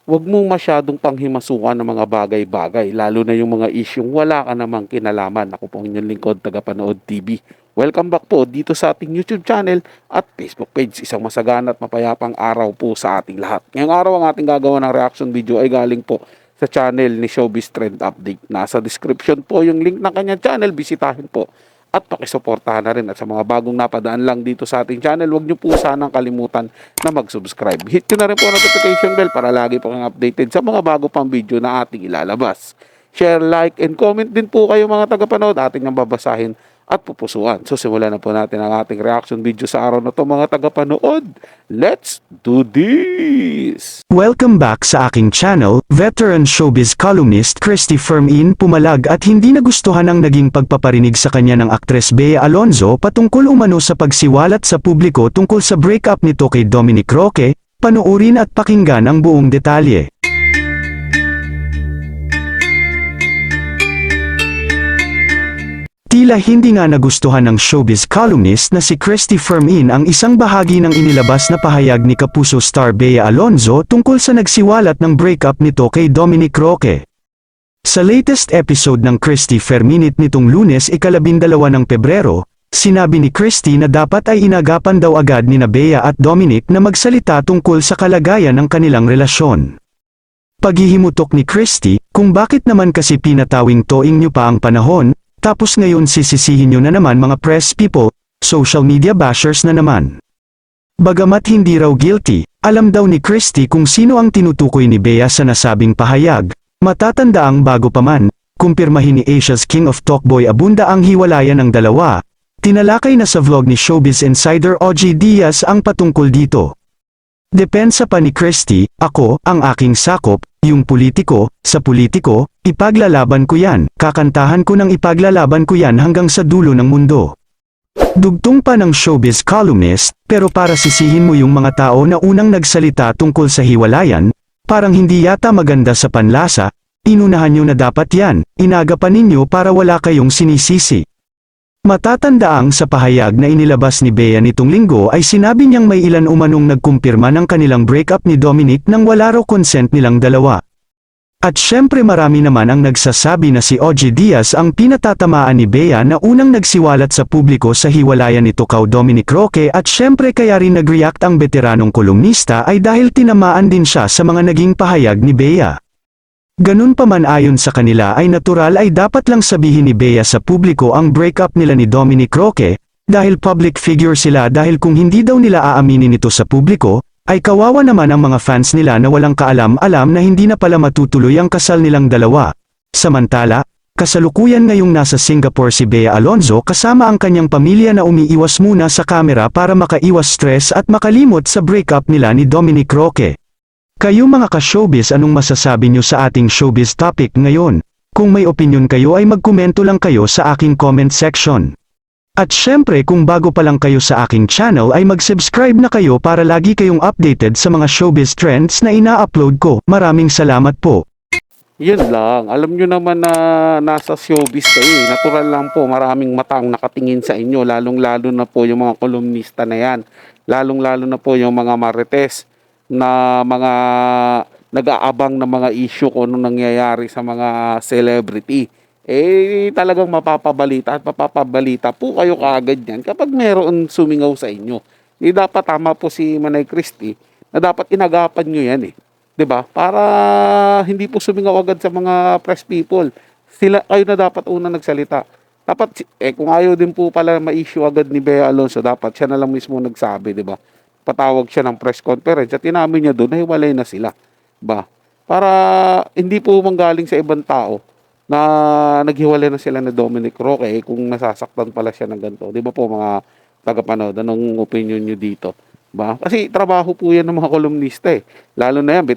wag mong masyadong panghimasukan ng mga bagay-bagay, lalo na yung mga isyung wala ka namang kinalaman. Ako po ang inyong lingkod, Tagapanood TV. Welcome back po dito sa ating YouTube channel at Facebook page. Isang masagana at mapayapang araw po sa ating lahat. Ngayong araw ang ating gagawa ng reaction video ay galing po sa channel ni Showbiz Trend Update. Nasa description po yung link ng kanyang channel. Bisitahin po at pakisuportahan na rin. At sa mga bagong napadaan lang dito sa ating channel, huwag nyo po sanang kalimutan na mag-subscribe. Hit nyo na rin po ang notification bell para lagi po kang updated sa mga bago pang video na ating ilalabas. Share, like, and comment din po kayo mga tagapanood. Ating nang babasahin at pupusuan. So simulan na po natin ang ating reaction video sa araw na to mga tagapanood. Let's do this! Welcome back sa aking channel. Veteran showbiz columnist Christy Fermin pumalag at hindi nagustuhan ang naging pagpaparinig sa kanya ng aktres Bea Alonzo patungkol umano sa pagsiwalat sa publiko tungkol sa breakup nito kay Dominic Roque. Panoorin at pakinggan ang buong detalye. Tila hindi nga nagustuhan ng showbiz columnist na si Christy Fermin ang isang bahagi ng inilabas na pahayag ni Kapuso star Bea Alonzo tungkol sa nagsiwalat ng breakup nito kay Dominic Roque. Sa latest episode ng Christy Ferminit nitong Lunes ika-12 ng Pebrero, sinabi ni Christy na dapat ay inagapan daw agad nina Bea at Dominic na magsalita tungkol sa kalagayan ng kanilang relasyon. Paghihimutok ni Christy, kung bakit naman kasi pinatawing toing nyo pa ang panahon, tapos ngayon sisisihin nyo na naman mga press people, social media bashers na naman. Bagamat hindi raw guilty, alam daw ni Christy kung sino ang tinutukoy ni Bea sa nasabing pahayag. Matatandaang bago pa man, kumpirmahin ni Asia's King of Talkboy Abunda ang hiwalayan ng dalawa. Tinalakay na sa vlog ni Showbiz Insider OG Diaz ang patungkol dito. Depensa pa ni Christy, ako, ang aking sakop, yung politiko, sa politiko, ipaglalaban ko yan, kakantahan ko ng ipaglalaban ko yan hanggang sa dulo ng mundo. Dugtong pa ng showbiz columnist, pero para sisihin mo yung mga tao na unang nagsalita tungkol sa hiwalayan, parang hindi yata maganda sa panlasa, inunahan nyo na dapat yan, inagapan ninyo para wala kayong sinisisi. Matatandaang sa pahayag na inilabas ni Bea nitong linggo ay sinabi niyang may ilan umanong nagkumpirma ng kanilang breakup ni Dominic nang wala raw consent nilang dalawa. At syempre marami naman ang nagsasabi na si OG Diaz ang pinatatamaan ni Bea na unang nagsiwalat sa publiko sa hiwalayan nito kay Dominic Roque at syempre kaya rin nag-react ang veteranong kolumnista ay dahil tinamaan din siya sa mga naging pahayag ni Bea. Ganun pa man ayon sa kanila ay natural ay dapat lang sabihin ni Bea sa publiko ang breakup nila ni Dominic Roque, dahil public figure sila dahil kung hindi daw nila aaminin ito sa publiko, ay kawawa naman ang mga fans nila na walang kaalam-alam na hindi na pala matutuloy ang kasal nilang dalawa. Samantala, kasalukuyan ngayong nasa Singapore si Bea Alonzo kasama ang kanyang pamilya na umiiwas muna sa kamera para makaiwas stress at makalimot sa breakup nila ni Dominic Roque. Kayo mga ka-showbiz, anong masasabi nyo sa ating showbiz topic ngayon? Kung may opinion kayo ay magkomento lang kayo sa aking comment section. At syempre kung bago pa lang kayo sa aking channel ay mag-subscribe na kayo para lagi kayong updated sa mga showbiz trends na ina-upload ko. Maraming salamat po. Yun lang. Alam nyo naman na nasa showbiz kayo. Natural lang po. Maraming mata ang nakatingin sa inyo. Lalong-lalo na po yung mga kolumnista na yan. Lalong-lalo na po yung mga marites na mga nag-aabang na mga issue kung anong nangyayari sa mga celebrity. Talagang mapapabalita at mapapabalita po kayo kaagad yan kapag meron sumingaw sa inyo. Dapat tama po si Manay Christy na dapat inagapan nyo yan 'Di ba? Para hindi po sumingaw agad sa mga press people. Sila kayo na dapat unang nagsalita. Dapat kung ayaw din po pala ma-issue agad ni Bea Alonzo, dapat siya na lang mismo nagsabi, 'di ba? Patawag siya ng press conference at inamin niya doon na hiwalay na sila. Ba? Para hindi po manggaling sa ibang tao na naghiwalay na sila ni Dominic Roque kung nasasaktan pala siya ng ganito. Di ba po mga tagapanood, anong opinion nyo dito? Ba? Kasi trabaho po yan ng mga kolumnista Lalo na yan,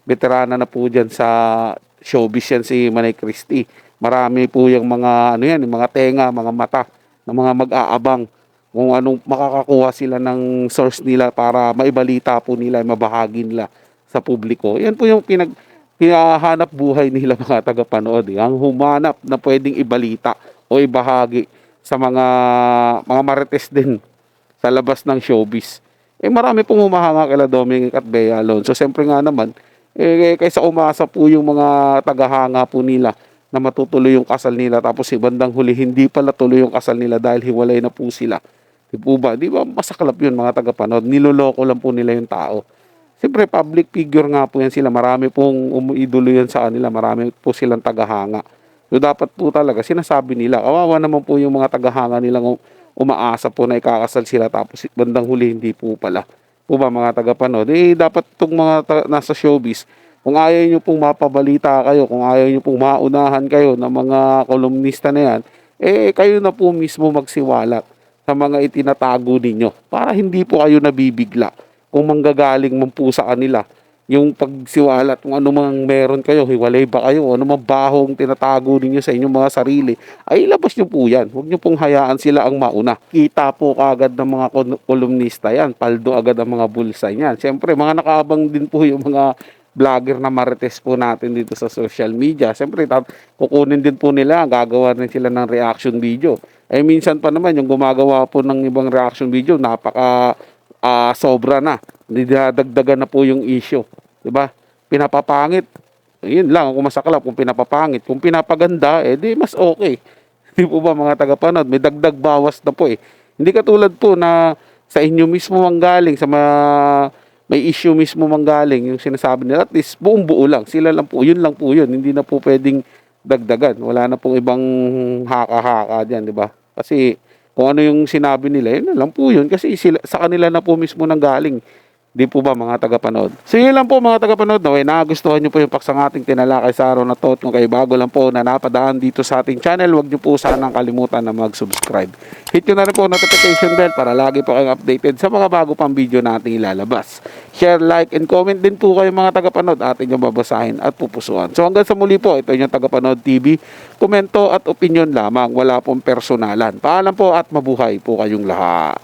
veterana na po dyan sa showbiz yan si Manay Christy. Marami po yung mga, yung mga tenga, mga mata, ng mga mag-aabang kung anong makakakuha sila ng source nila para maibalita po nila, mabahagi nila sa publiko. Yan po yung pinahanap buhay nila mga tagapanood. Ang humanap na pwedeng ibalita o ibahagi sa mga marites din sa labas ng showbiz. Marami pong humahanga kila Dominic at Bea Alonzo. So, siyempre nga naman, Kaysa umasa po yung mga tagahanga po nila na matutuloy yung kasal nila, tapos bandang huli hindi pala tuloy yung kasal nila dahil hiwalay na po sila. Di po ba? Di ba masaklap yun mga tagapanood? Niloloko lang po nila yung tao. Siyempre, public figure nga po yan sila. Marami pong umuidolo yan sa kanila. Marami po silang tagahanga. So, dapat po talaga, sinasabi nila, kawawa naman po yung mga tagahanga nilang umaasa po na ikakasal sila, tapos bandang huli hindi po pala. Po ba mga tagapanood? Dapat itong mga nasa showbiz, kung ayaw nyo pong mapabalita kayo, kung ayaw nyo pong maunahan kayo ng mga kolumnista na yan, kayo na po mismo magsiwalat sa mga itinatago ninyo para hindi po kayo nabibigla kung manggagaling man po sa kanila yung pagsiwalat, kung ano mang meron kayo, hiwalay ba kayo, ano mang bahong tinatago ninyo sa inyong mga sarili, ay ilabas nyo po yan. Huwag nyo pong hayaan sila ang mauna. Kita po kaagad ng mga kolumnista yan, paldo agad ang mga bulsay yan. Siyempre, mga nakaabang din po yung mga vlogger na marites po natin dito sa social media. Siyempre, kukunin din po nila, gagawa rin sila ng reaction video. Minsan pa naman, yung gumagawa po ng ibang reaction video, napaka sobra na. Didadagdagan na po yung issue. Diba? Pinapapangit. Yun lang, kung masaklap, kung pinapapangit. Kung pinapaganda, di mas okay. Di po ba mga tagapanood? May dagdag bawas na po eh. Hindi katulad po na sa inyo mismo manggaling, sa may issue mismo manggaling, yung sinasabi nila, at least buong buo lang. Sila lang po, yun lang po yun. Hindi na po pwedeng dagdagan. Wala na pong ibang haka-haka dyan, di ba? Kasi kung ano yung sinabi nila, yun lang po yun. Kasi sa kanila na po mismo nanggaling. Di po ba mga tagapanood? So yun lang po mga tagapanood. Naway nagustuhan nyo po yung paksang ating tinalakay sa araw na to. At kung kayo bago lang po na napadaan dito sa ating channel, huwag nyo po sanang kalimutan na mag-subscribe. Hit nyo na rin po notification bell para lagi po kayong updated sa mga bago pang video nating ilalabas. Share, like, and comment din po kayo mga tagapanood. Atin yung babasahin at pupusuan. So hanggang sa muli po, ito yung Tagapanood TV. Komento at opinion lamang. Wala pong personalan. Paalam po at mabuhay po kayong lahat.